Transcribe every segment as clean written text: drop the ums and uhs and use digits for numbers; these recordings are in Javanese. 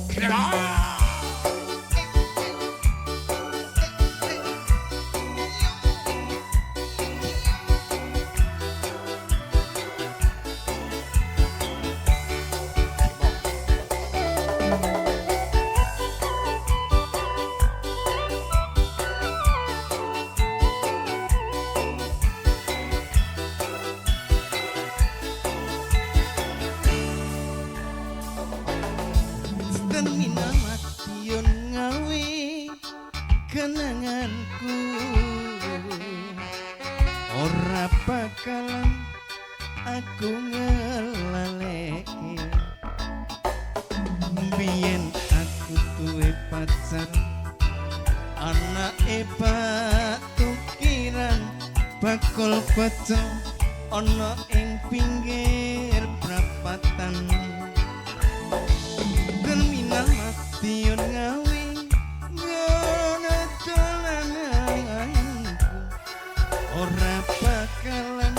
그래라. Minamation ngawe kenanganku ora bakalan aku ngelaleki biyen aku duwe pacar anake patukiran bakul pocong ana ing pinggir prapatan Tion ngawe ngono dolananku ora bakalan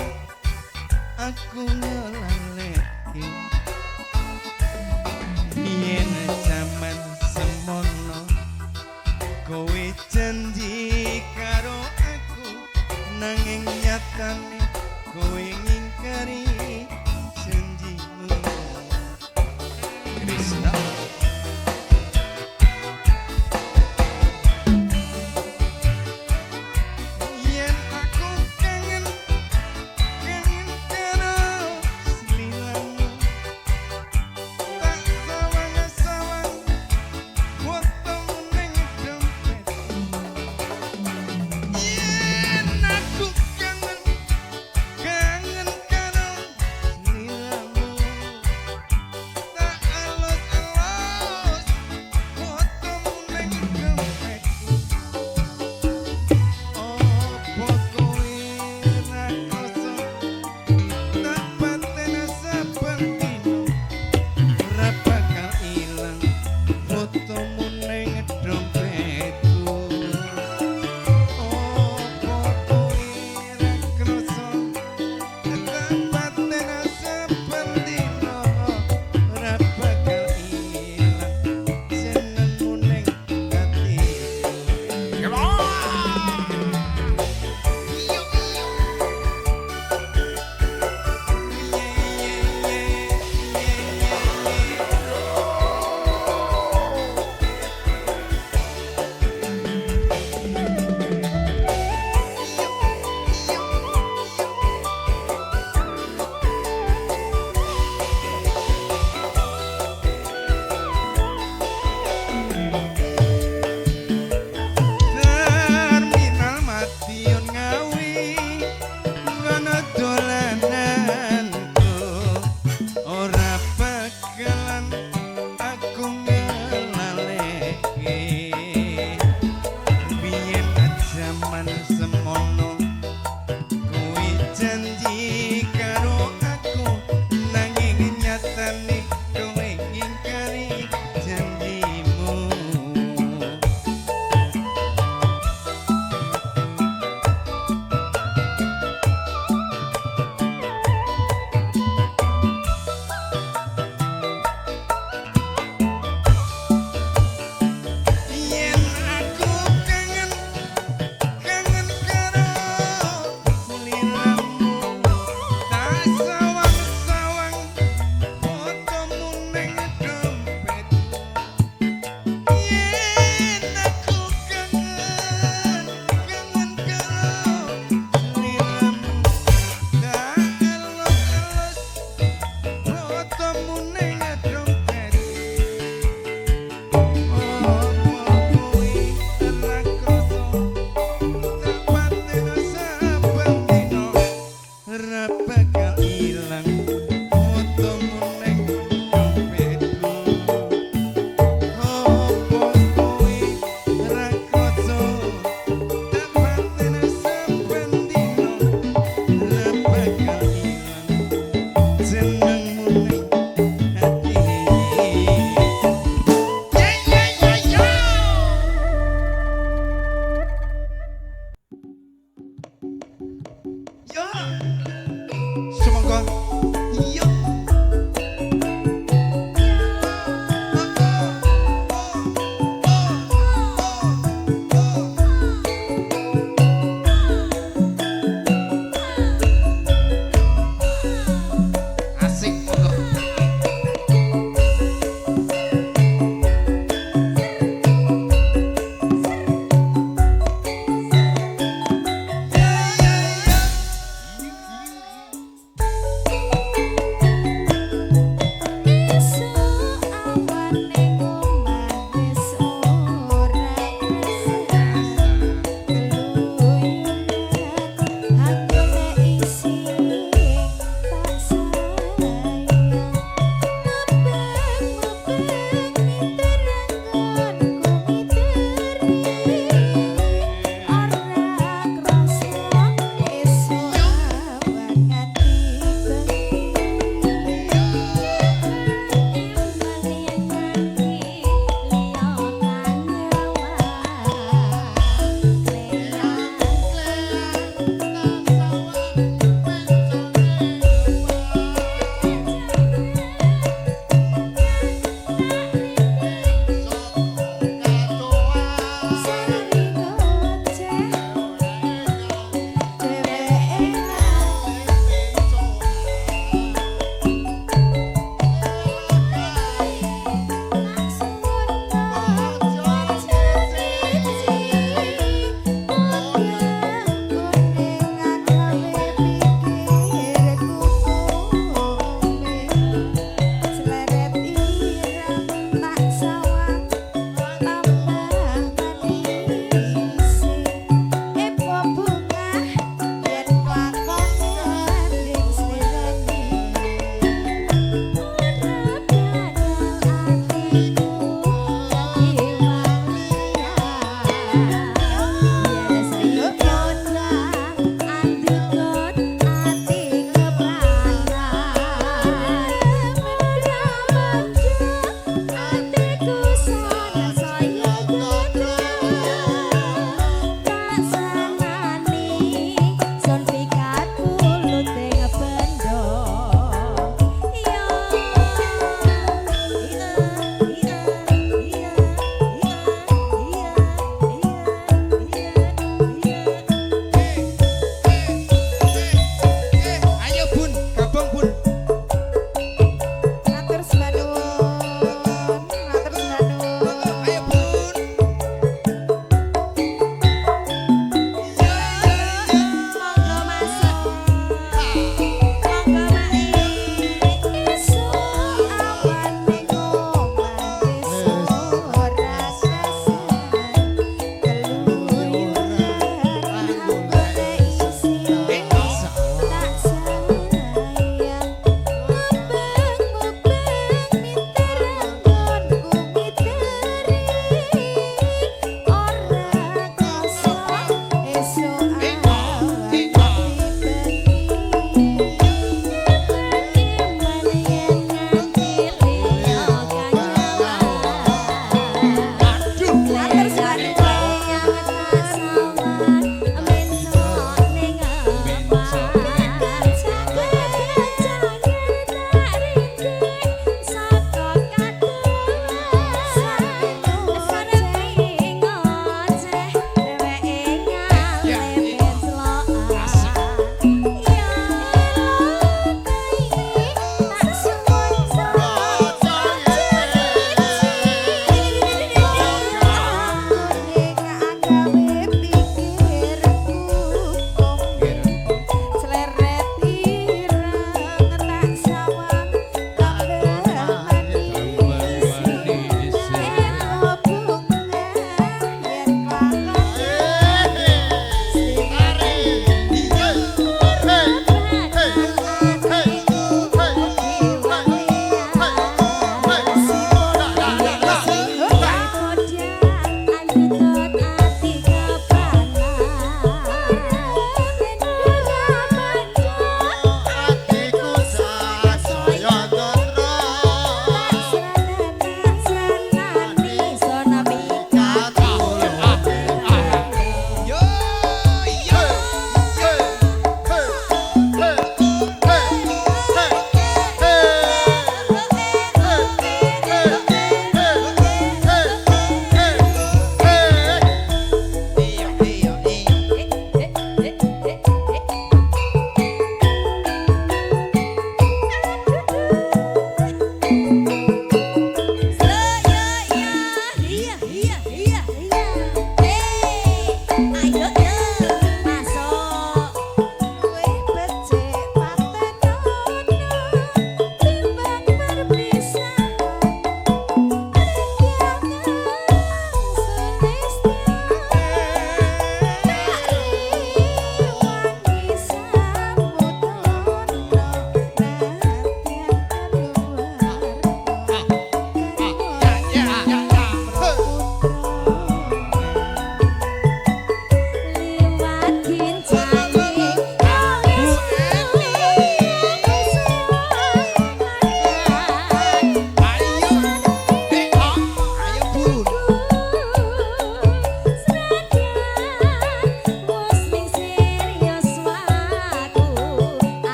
aku ngelaleki yen jaman semono kowe janji karo aku nanging nyatane kowe ngingkari janjimu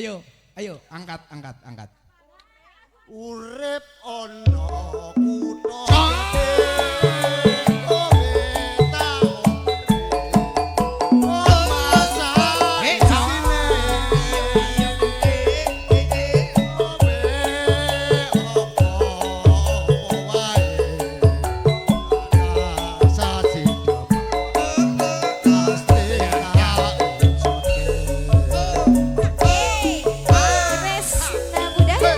Ayo, angkat. Urip ana kutha Kresna Budaya.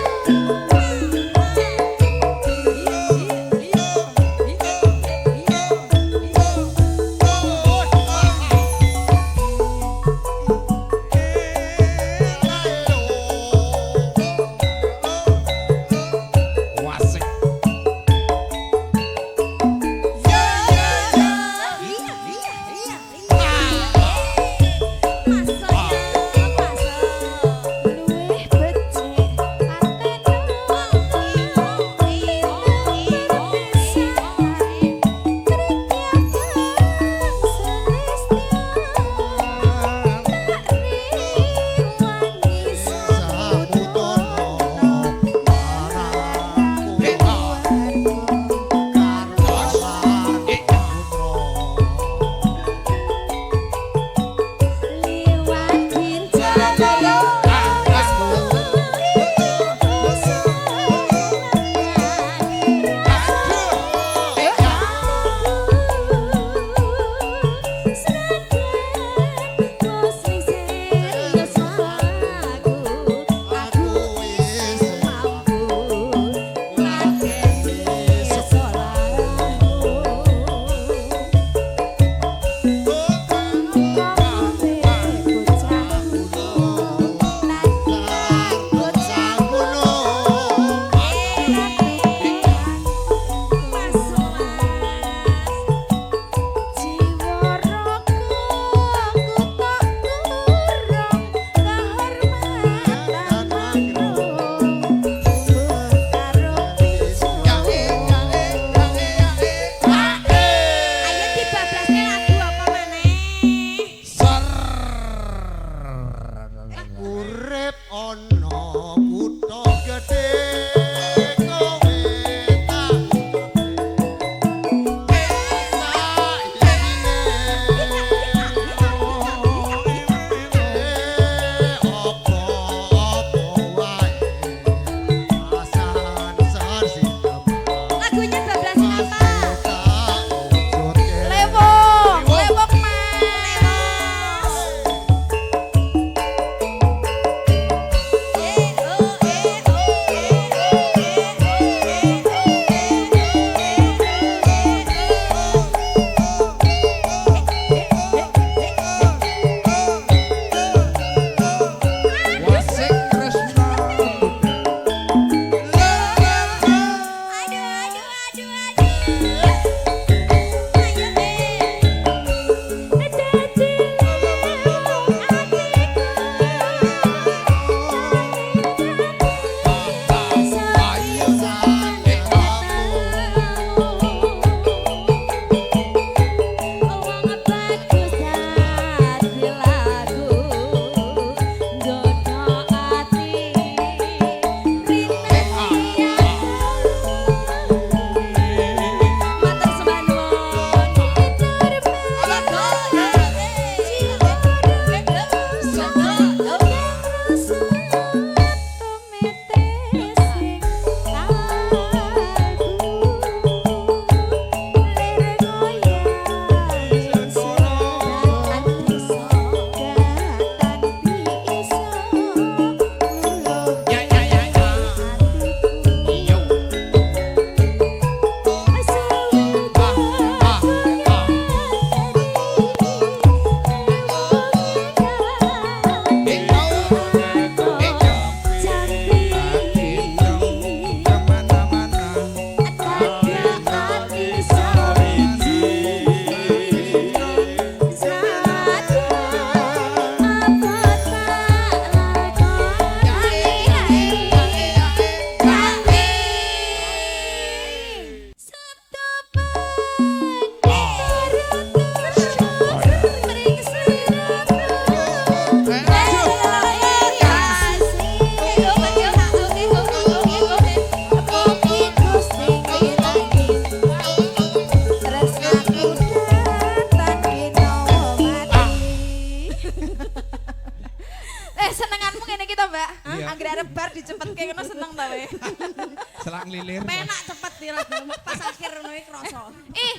lilir. Penak cepet dirada pas akhir ngono iki krasa. Ih,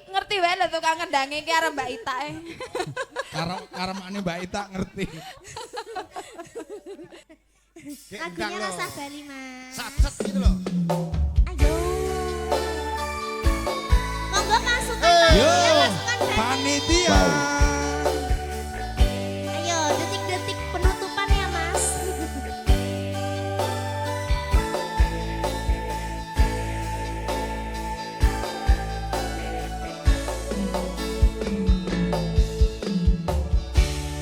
ngerti wae lho tukang ngendangi iki arep Mbak Ita. Karemane Mbak Ita ngerti. Lagunya rasa Bali, Mas. Satset gitu loh. Ayo. Monggo masukan Yo, masukan Bali. panitia. Ayo, detik-detik penutupan ya, Mas.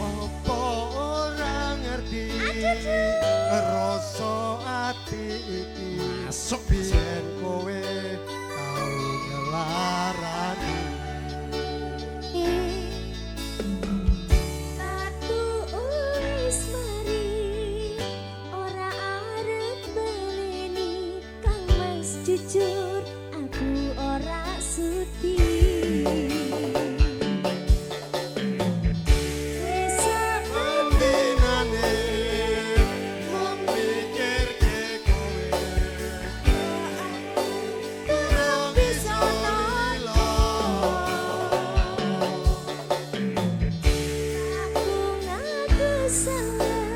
Apa ora ngerti rasa ati iki Masuk. biyen kowe tau ngelarani Satu wis mari ora arep baleni Kang Mas jujur aku ora sudi Wis Mendinane memikirke kowe ora bisa Aku ngaku salah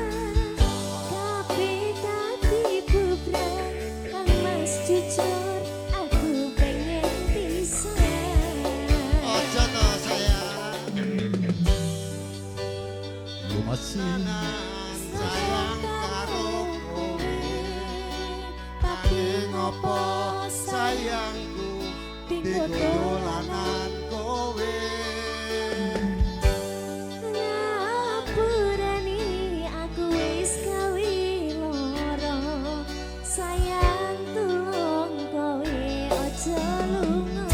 Tapi dadi bubrah Kang Mas jujur Aku pengen pisah Ojo to sayang Yo masih. Nanan sayang karo kowe Tapi ngopo sayangku digolanan kowe Ngapurani aku wis gawe loro Sayang tulung kowe ojo lunga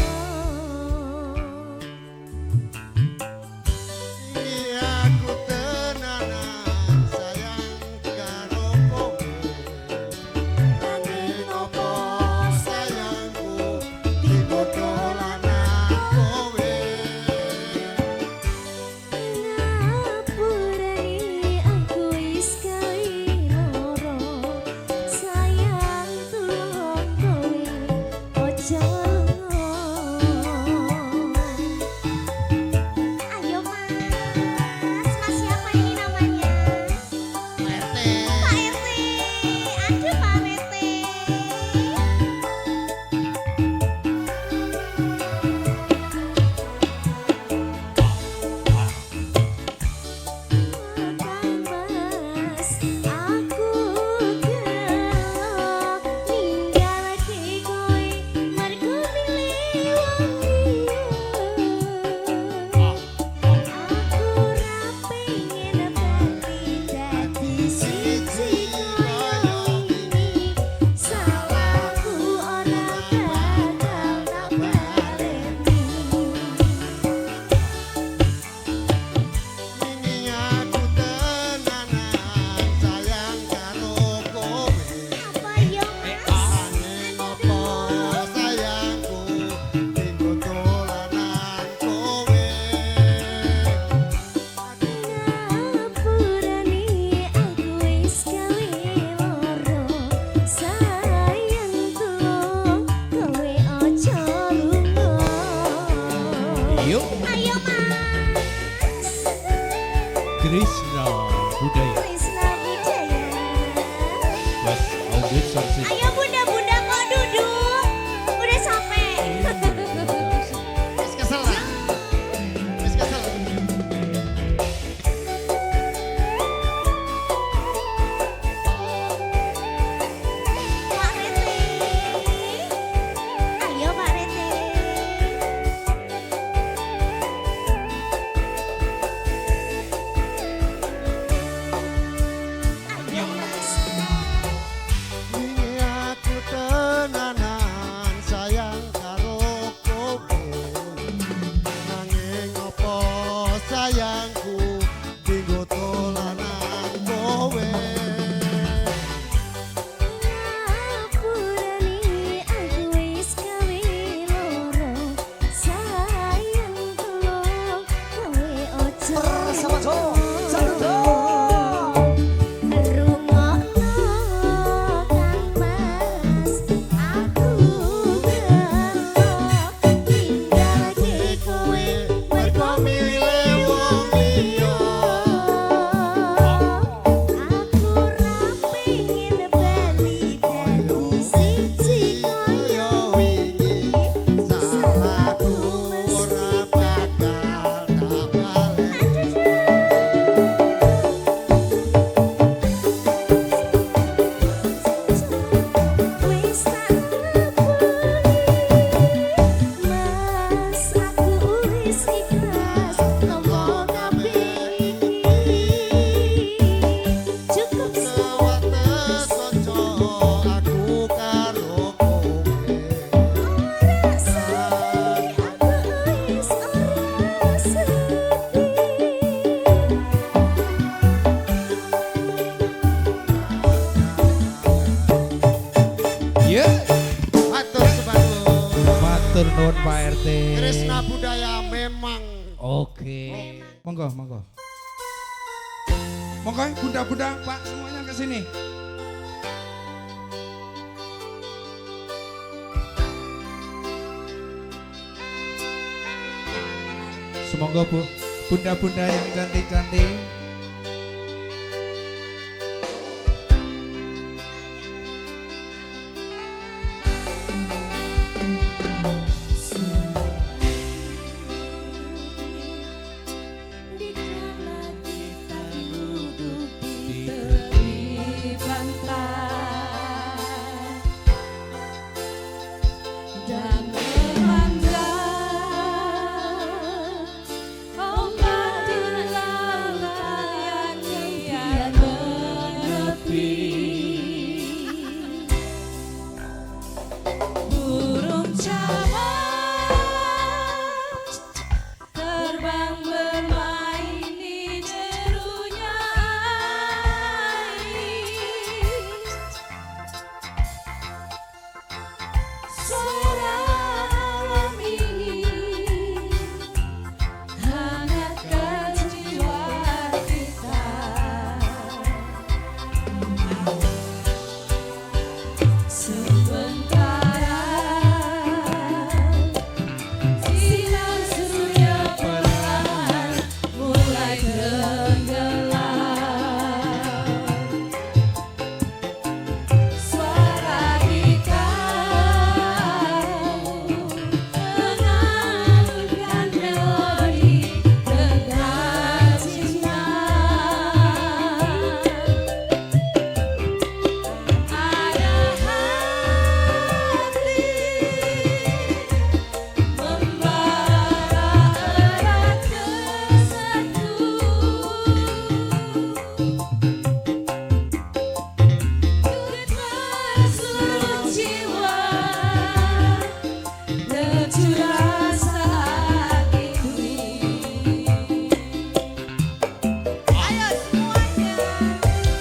Iya aku tenanan sayang karo kowe Nanging ngopo sayangku digolanan kowe Ngapurani aku wis gawe loro Sayang tulung kowe ojo lunga Ayo Mas, Mas siapa ini namanya? RT Pak RT, aduh Pak RT Kang Mas, aku gelo ninggalake kowe mergo Matur nuwun Pak RT. Krisna budaya memang. Oke. Monggo, monggo. Monggo bunda-bunda Pak semuanya ke sini. Semoga Bu, bunda-bunda yang cantik-cantik. dikala kita duduk di Tepi pantai dan memandang ombak di lautan yang kian menepi. Burung camat terbang bermain di derunya air. Suara alam ini hangatkan jiwa kita. Sementara sinar surya perlahan mulai tenggelam. Suara gitar mengalunkan melodi tentang cinta. Ada hati membara erat kesatu. Getar seluruh jiwa, lecu rasa itu. Ayo semuanya.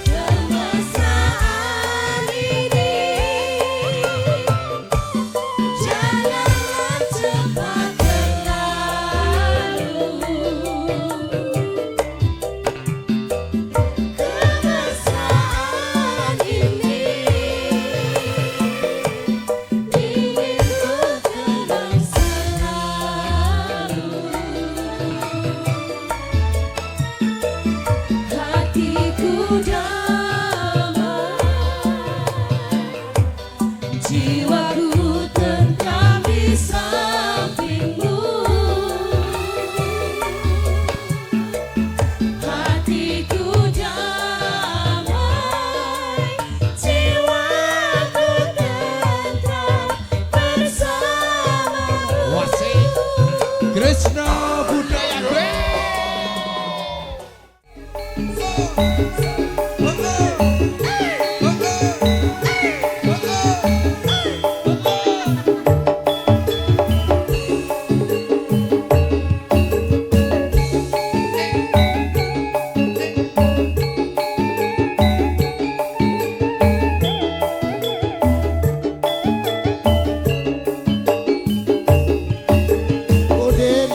Kemesraan ini janganlah cepat berlalu. Kemesraan ini ingin ku kenang selalu. Hatiku damai, jiwaku tentram di sampingmu. Hatiku damai, jiwaku tentram bersamamu. Wasik. Krisna budaya gue. Udin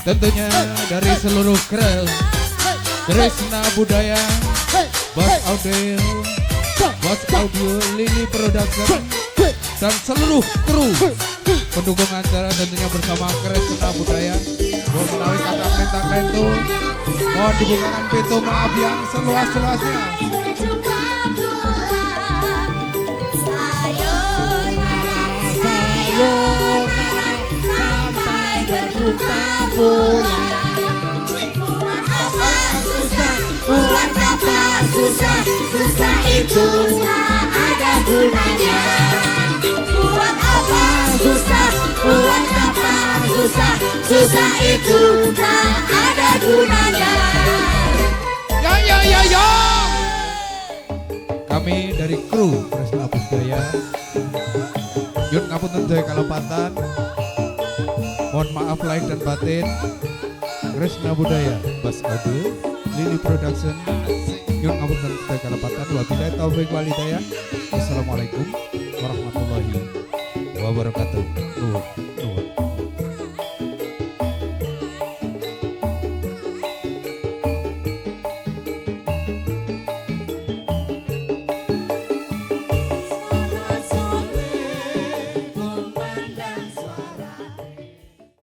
Tentunya dari seluruh Kresna Budaya, Bos Audio, Bos Audio, Lili Production, dan seluruh kru pendukung acara tentunya bersama Kresna Budaya. Mohon menawi kata minta itu, mohon dibukakan pintu maaf yang seluas-luasnya. Buat apa susah, susah itu tak ada gunanya. Buat apa susah, buat apa susah, susah itu tak ada gunanya. Ya. Kami dari kru Kresna Budaya, Yun ngapunten Jaya Kalepatan. Mohon maaf lahir dan batin. Kresna Budaya, Bos Audio, Lili Production, Yun ngapunten Jaya Kalepatan. Wabillahi taufiq wal hidayah. Wassalamualaikum warahmatullahi wabarakatuh. Nuhun.